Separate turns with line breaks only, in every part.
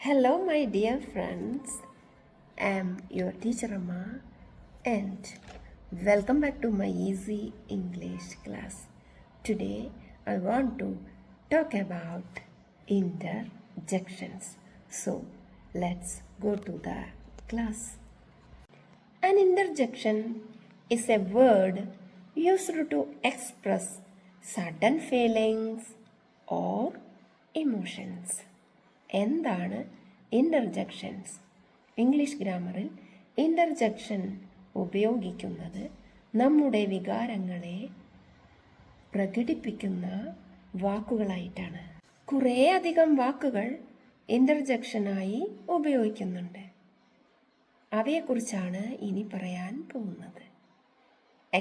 Hello, my dear friends. I am your teacher Amma, and welcome back to my easy English class. Today, I want to talk about interjections. So, let's go to the class. An interjection is a word used to express sudden feelings or emotions. എന്താണ് ഇൻ്റർജെക്ഷൻസ്? English ഗ്രാമറിൽ interjection ഉപയോഗിക്കുന്നത് നമ്മുടെ വികാരങ്ങളെ പ്രകടിപ്പിക്കുന്ന വാക്കുകളായിട്ടാണ്. കുറേയധികം വാക്കുകൾ ഇൻ്റർജെക്ഷനായി ഉപയോഗിക്കുന്നുണ്ട്. അവയെക്കുറിച്ചാണ് ഇനി പറയാൻ പോകുന്നത്.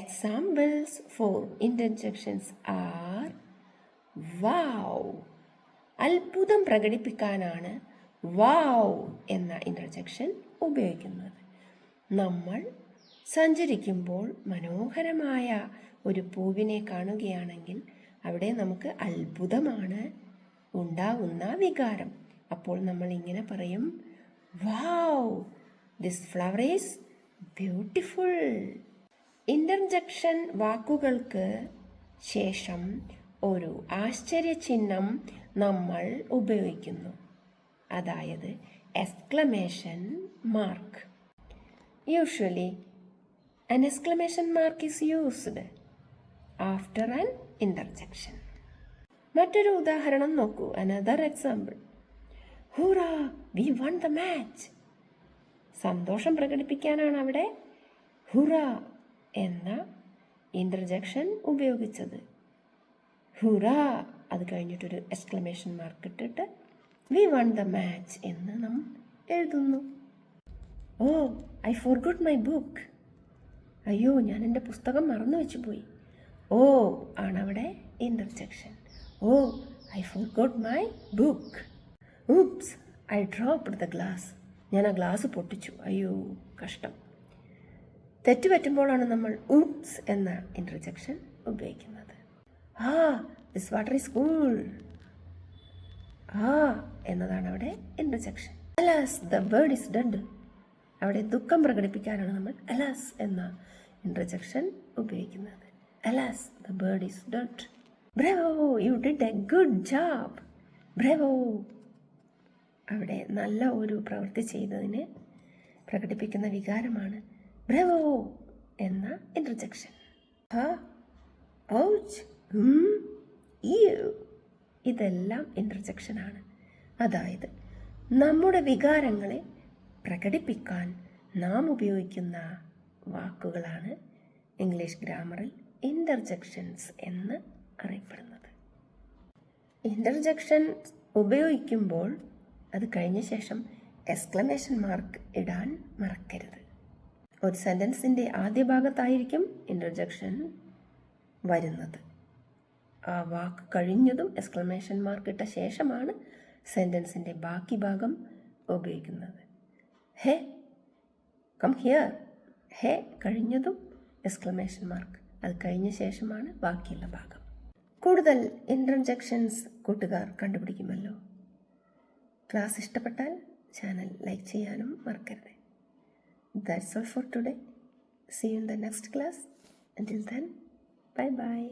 എക്സാമ്പിൾസ് ഫോർ ഇൻ്റർജെക്ഷൻസ് ആർ വാവ്. അത്ഭുതം പ്രകടിപ്പിക്കാനാണ് വാവ് എന്ന ഇൻ്റർജെക്ഷൻ ഉപയോഗിക്കുന്നത്. നമ്മൾ സഞ്ചരിക്കുമ്പോൾ മനോഹരമായ ഒരു പൂവിനെ കാണുകയാണെങ്കിൽ അവിടെ നമുക്ക് അത്ഭുതമാണ് ഉണ്ടാവുന്ന വികാരം. അപ്പോൾ നമ്മൾ ഇങ്ങനെ പറയും, wow, this flower is beautiful. Interjection വാക്കുകൾക്ക് ശേഷം ഒരു ആശ്ചര്യചിഹ്നം നമ്മൾ ഉപയോഗിക്കുന്നു, അതായത് exclamation mark. Usually an exclamation mark is used after an interjection. മറ്റൊരു ഉദാഹരണം നോക്കൂ. another example. ഹൂറാ, we won the match. സന്തോഷം പ്രകടിപ്പിക്കാനാണ് അവിടെ ഹുറാ എന്ന ഇൻ്റർജെക്ഷൻ ഉപയോഗിച്ചത്. ഹുറാ, അത് കഴിഞ്ഞിട്ടൊരു എക്സ്ക്ലമേഷൻ മാർക്ക് ഇട്ടിട്ട് വി വൺ ദ മാച്ച് എന്ന് നാം എഴുതുന്നു. Oh, I forgot my book. അയ്യോ, ഞാൻ എൻ്റെ പുസ്തകം മറന്നു വെച്ചു പോയി. ഓ ആണവിടെ interjection. Oh, I forgot my book. Oops, I dropped the glass. ഞാൻ ആ ഗ്ലാസ് പൊട്ടിച്ചു. അയ്യോ, കഷ്ടം. തെറ്റ് പറ്റുമ്പോഴാണ് നമ്മൾ ഊപ്സ് എന്ന ഇൻ്റർജെക്ഷൻ ഉപയോഗിക്കുന്നത്. ആ, ദിസ് വാട്ടർ ഈസ് കൂൾ. ആ എന്നതാണ് അവിടെ interjection. Alas, the bird is dead. അവിടെ ദുഃഖം പ്രകടിപ്പിക്കാനാണ് നമ്മൾ അലാസ് എന്ന ഇൻ്റർജെക്ഷൻ ഉപയോഗിക്കുന്നത്. Alas, the bird is dead. Bravo, you did a good job. Bravo, അവിടെ നല്ല ഒരു പ്രവൃത്തി ചെയ്തതിന് പ്രകടിപ്പിക്കുന്ന വികാരമാണ് ബ്രേവോ എന്ന ഇൻ്റർജെക്ഷൻ. ഔച്ച്, ഇതെല്ലാം ഇൻ്റർജെക്ഷനാണ്. അതായത് നമ്മുടെ വികാരങ്ങളെ പ്രകടിപ്പിക്കാൻ നാം ഉപയോഗിക്കുന്ന വാക്കുകളാണ് ഇംഗ്ലീഷ് ഗ്രാമറിൽ ഇൻ്റർജെക്ഷൻസ് എന്ന് അറിയപ്പെടുന്നത്. ഇൻ്റർജെക്ഷൻ ഉപയോഗിക്കുമ്പോൾ അത് കഴിഞ്ഞ ശേഷം എക്സ്ക്ലമേഷൻ മാർക്ക് ഇടാൻ മറക്കരുത്. ഒരു സെൻറ്റൻസിൻ്റെ ആദ്യ ഭാഗത്തായിരിക്കും ഇൻ്റർജെക്ഷൻ വരുന്നത്. ആ വാക്ക് കഴിഞ്ഞതും എക്സ്ക്ലമേഷൻ മാർക്ക് ഇട്ട ശേഷമാണ് സെൻറ്റൻസിൻ്റെ ബാക്കി ഭാഗം ഉപയോഗിക്കുന്നത്. ഹേ, കം ഹിയർ. ഹേ കഴിഞ്ഞതും എക്സ്ക്ലമേഷൻ മാർക്ക്, അത് കഴിഞ്ഞ ശേഷമാണ് ബാക്കിയുള്ള ഭാഗം. കൂടുതൽ ഇൻ്റർജെക്ഷൻസ് കൂട്ടുകാർ കണ്ടുപിടിക്കുമല്ലോ. ക്ലാസ് ഇഷ്ടപ്പെട്ടാൽ ചാനൽ ലൈക്ക് ചെയ്യാനും മറക്കരുത്. That's all for today. See you in the next class. Until then, bye-bye.